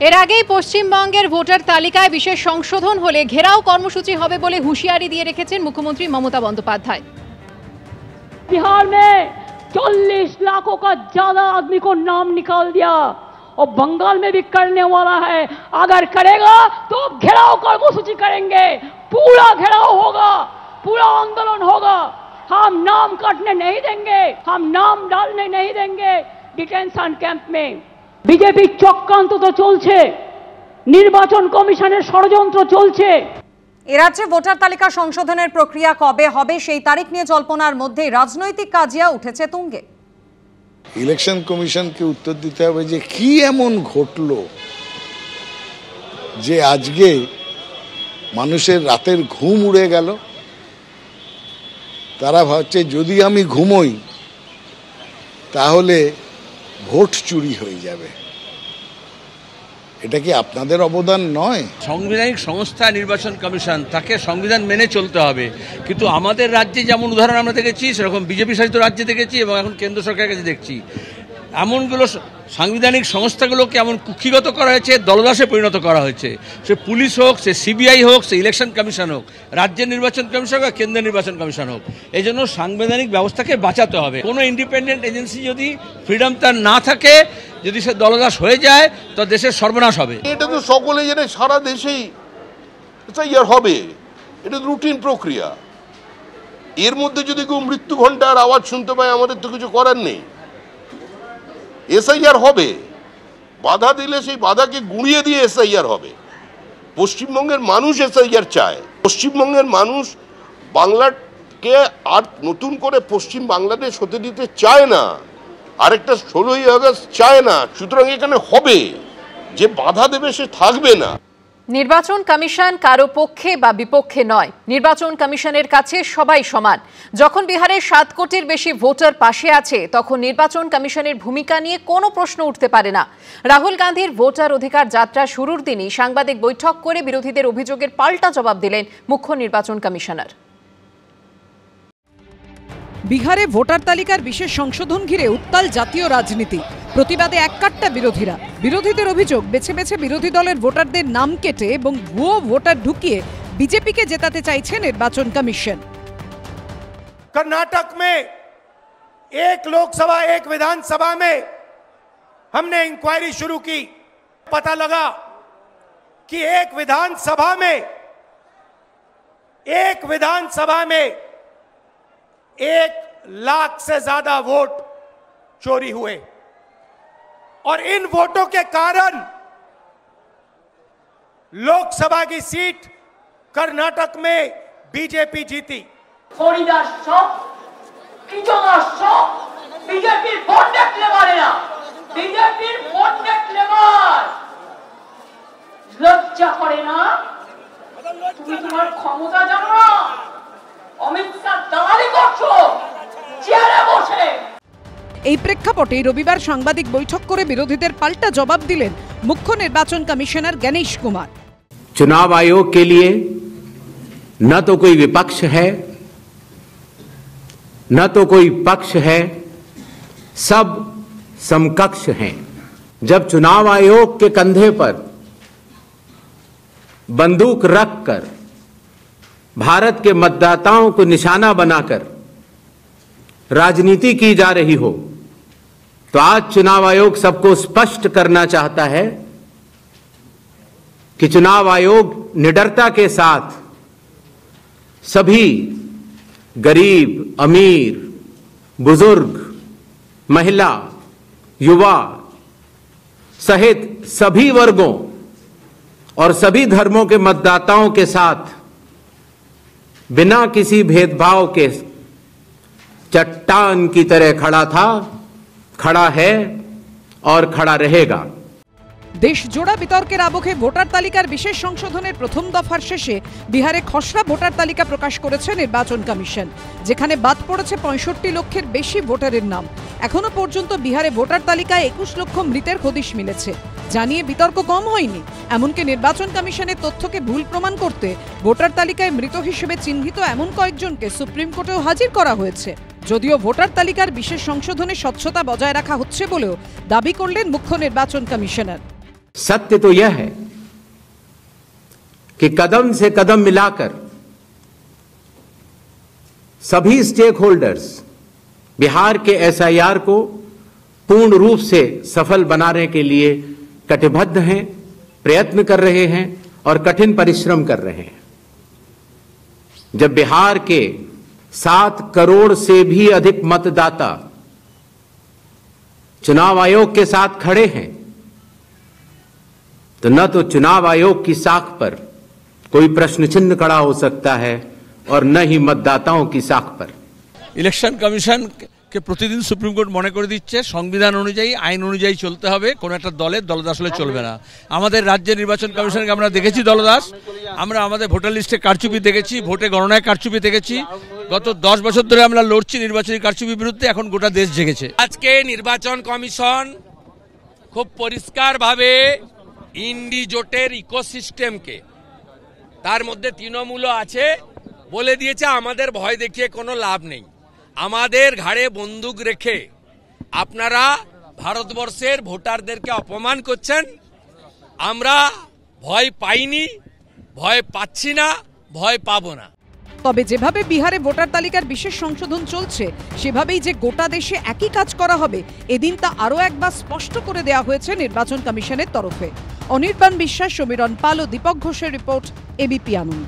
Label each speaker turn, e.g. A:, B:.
A: এর আগেই পশ্চিমবঙ্গের ভোটার তালিকায় বিশেষ সংশোধন হলে ঘেরাও কর্মসূচি হবে বলে হুঁশিয়ারি দিয়ে রেখেছেন মুখ্যমন্ত্রী মমতা বন্দ্যোপাধ্যায়।
B: बिहार में 40 लाखों का ज्यादा आदमी को नाम निकाल दिया और बंगाल में भी करने वाला है। अगर करेगा तो घेराव कर्मसूची करेंगे, पूरा घेराव होगा, पूरा आंदोलन होगा। हम नाम काटने नहीं देंगे, हम नाम डालने नहीं देंगे डिटेंशन कैंप में। बीजेपी चक्रांत तो चलছে, নির্বাচন কমিশনের ষড়যন্ত্র চলছে।
C: এ রাজ্যে ভোটার তালিকা সংশোধনের প্রক্রিয়া কবে হবে সেই তারিখ নিয়ে জল্পনার মধ্যে রাজনৈতিক কাজিয়া উঠেছে তুঙ্গে।
D: ইলেকশন কমিশনকে উত্তর দিতে হবে যে কি এমন ঘটলো যে আজকে মানুষের রাতের ঘুম উড়ে গেল। তারা ভাবছে যদি আমি ঘুমোই তাহলে ভোট চুরি হয়ে যাবে। এটা কি আপনাদের অবদান নয়?
E: সাংবিধানিক সংস্থা নির্বাচন কমিশন, তাকে সংবিধান মেনে চলতে হবে। কিন্তু আমাদের রাজ্যে যেমন উদাহরণ আমরা দেখেছি, সেরকম বিজেপি শাসিত রাজ্যে দেখেছি এবং এখন কেন্দ্র সরকারের কাছে দেখছি, এমনগুলো সাংবিধানিক সংস্থাগুলোকে এমন কুক্ষিগত করা হয়েছে, দলদাসে পরিণত করা হয়েছে। সে পুলিশ হোক, সে সিবিআই হোক, সে ইলেকশন কমিশন হোক, রাজ্যের নির্বাচন কমিশন হোক, কেন্দ্রের নির্বাচন কমিশন হোক। এই জন্য সাংবিধানিক ব্যবস্থাকে বাঁচাতে হবে। কোনো ইন্ডিপেন্ডেন্ট এজেন্সি যদি ফ্রিডম তার না থাকে, যদি সে দলদাস হয়ে যায়, তো দেশের সর্বনাশ হবে।
F: এটা তো সকলে জানে, সারা দেশেই এসআইআর হবে, এটা রুটিন প্রক্রিয়া। এর মধ্যে যদি কেউ মৃত্যু ঘণ্টার আওয়াজ শুনতে পায়, আমাদের তো কিছু করার নেই। এসআইআর হবে, বাধা দিলে সেই বাধাকে গুঁড়িয়ে দিয়ে এসআইআর হবে। পশ্চিমবঙ্গের মানুষ এসআইআর চায়। পশ্চিমবঙ্গের মানুষ বাংলাকে আর নতুন করে পশ্চিম বাংলাদেশ হতে দিতে চায় না, আরেকটা 16ই আগস্ট চায় না। সুতরাং এখানে হবে, যে বাধা দেবে সে থাকবে না।
A: নির্বাচন কমিশন কারো পক্ষে বা বিপক্ষে নয়। নির্বাচন কমিশনের কাছে সবাই সমান। যখন বিহারের 7 কোটির বেশি ভোটার পাশে আছে, তখন নির্বাচন কমিশনের ভূমিকা নিয়ে কোনো প্রশ্ন উঠতে পারে না। রাহুল গান্ধীর ভোটার অধিকার যাত্রা শুরুর দিনই সাংবাদিক বৈঠক করে বিরোধীদের অভিযোগের পাল্টা জবাব দিলেন মুখ্য নির্বাচন কমিশনার।
G: বিহারে ভোটার তালিকার বিশেষ সংশোধন ঘিরে উত্তাল জাতীয় রাজনীতি। প্রতিবাদে এককাট্টা বিরোধীরা। বিরোধীদের অভিযোগ, বেছে বেছে বিরোধী দলের ভোটারদের নাম কেটে এবং ভুয়ো ভোটার ঢুকিয়ে বিজেপিকে জেতাতে চাইছে নির্বাচন কমিশন।
H: कर्नाटक में एक लोकसभा एक विधानसभा में हमने इंक्वायरी शुरू की। पता लगा कि एक विधानसभा में 1 लाख से ज्यादा वोट चोरी हुए और इन वोटों के कारण लोकसभा की सीट कर्नाटक में बीजेपी जीती।
B: হরিদাস সব ইজদাস সব বিজেপির ভোট দেখলে পারে না, বিজেপির ভোট দেখলে পারে লজ্জা করে না। তুমি তোমার ক্ষমতা জানো না, অমিত শাহ দালালি করছো চেয়ারে বসে।
G: এই প্রেক্ষাপটে রবিবার সাংবাদিক বৈঠক করে বিরোধীদের পাল্টা জবাব দিলেন মুখ্য নির্বাচন কমিশনার গণেশ কুমার।
I: चुनाव आयोग के लिए न तो कोई विपक्ष है, न तो कोई पक्ष है, सब समकक्ष हैं। जब चुनाव आयोग के कंधे पर बंदूक रखकर भारत के मतदाताओं को निशाना बनाकर राजनीति की जा रही हो, तो आज चुनाव आयोग सबको स्पष्ट करना चाहता है कि चुनाव आयोग निडरता के साथ सभी गरीब, अमीर, बुजुर्ग, महिला, युवा सहित सभी वर्गों और सभी धर्मों के मतदाताओं के साथ बिना किसी भेदभाव के चट्टान की तरह खड़ा था, खड़ा है और खड़ा रहेगा।
G: দেশ জোড়া বিতর্কের আবহে ভোটার তালিকার বিশেষ সংশোধনের প্রথম দফার শেষে বিহারে খসড়া ভোটার তালিকা প্রকাশ করেছে নির্বাচন কমিশন, যেখানে বাদ পড়েছে 65 লক্ষের বেশি ভোটারের নাম। এখনো পর্যন্ত বিহারে ভোটার তালিকায় 21 লক্ষ মৃতের হদিশ মিলেছে। জানিয়ে বিতর্ক কম হয়নি। এমনকি নির্বাচন কমিশনের তথ্যকে ভুল প্রমাণ করতে ভোটার তালিকায় মৃত হিসেবে চিহ্নিত এমন কয়েকজনকে সুপ্রিম কোর্টেও হাজির করা হয়েছে। যদিও ভোটার তালিকার বিশেষ সংশোধনে স্বচ্ছতা বজায় রাখা হচ্ছে বলেও দাবি করলেন মুখ্য নির্বাচন কমিশনার।
I: सत्य तो यह है कि कदम से कदम मिलाकर सभी स्टेक होल्डर्स बिहार के एसआईआर को पूर्ण रूप से सफल बनाने के लिए कटिबद्ध हैं, प्रयत्न कर रहे हैं और कठिन परिश्रम कर रहे हैं। जब बिहार के 7 करोड़ से भी अधिक मतदाता चुनाव आयोग के साथ खड़े हैं, तो न तो चुनाव आयोग की साख पर कोई प्रश्न चिन्ह खड़ा हो सकता है और न ही मतदाताओं की साख पर।
E: इलेक्शन कमिशन के प्रतिदिन सुप्रीम कोर्ट मने करे दिচ্ছে সংবিধান অনুযায়ী আইন অনুযায়ী চলতে হবে, কোনো একটা দলের দলদাসলে চলবে না। আমাদের রাজ্যের নির্বাচন কমিশনকে আমরা দেখেছি দলদাস, আমরা আমাদের ভোটার লিস্টে কারচুপি দেখেছি, ভোটে গণনায় কারচুপি দেখেছি। গত 10 বছর ধরে আমরা লড়ছি নির্বাচনী কারচুপির বিরুদ্ধে, এখন গোটা দেশ জেগেছে।
J: আজকে নির্বাচন কমিশন খুব পরিষ্কারভাবে ইন্ডি জোটের ইকোসিস্টেমকে, তার মধ্যে তৃণমূলও আছে, বলে দিয়েছে আমাদের ভয় দেখিয়ে কোনো লাভ নেই। আমাদের ঘাড়ে বন্দুক রেখে আপনারা ভারতবর্ষের ভোটারদেরকে অপমান করছেন। আমরা ভয় পাইনি, ভয় পাচ্ছি না, ভয় পাবো না।
G: তবে যেভাবে বিহারে ভোটার তালিকার বিশেষ সংশোধন চলছে, সেভাবেই যে গোটা দেশে একই কাজ করা হবে, এদিন তা আরও একবার স্পষ্ট করে দেওয়া হয়েছে নির্বাচন কমিশনের তরফে। অনির্বাণ বিশ্বাস, সমীরণ পাল ও দীপক ঘোষের রিপোর্ট, এবিপি আনন্দ।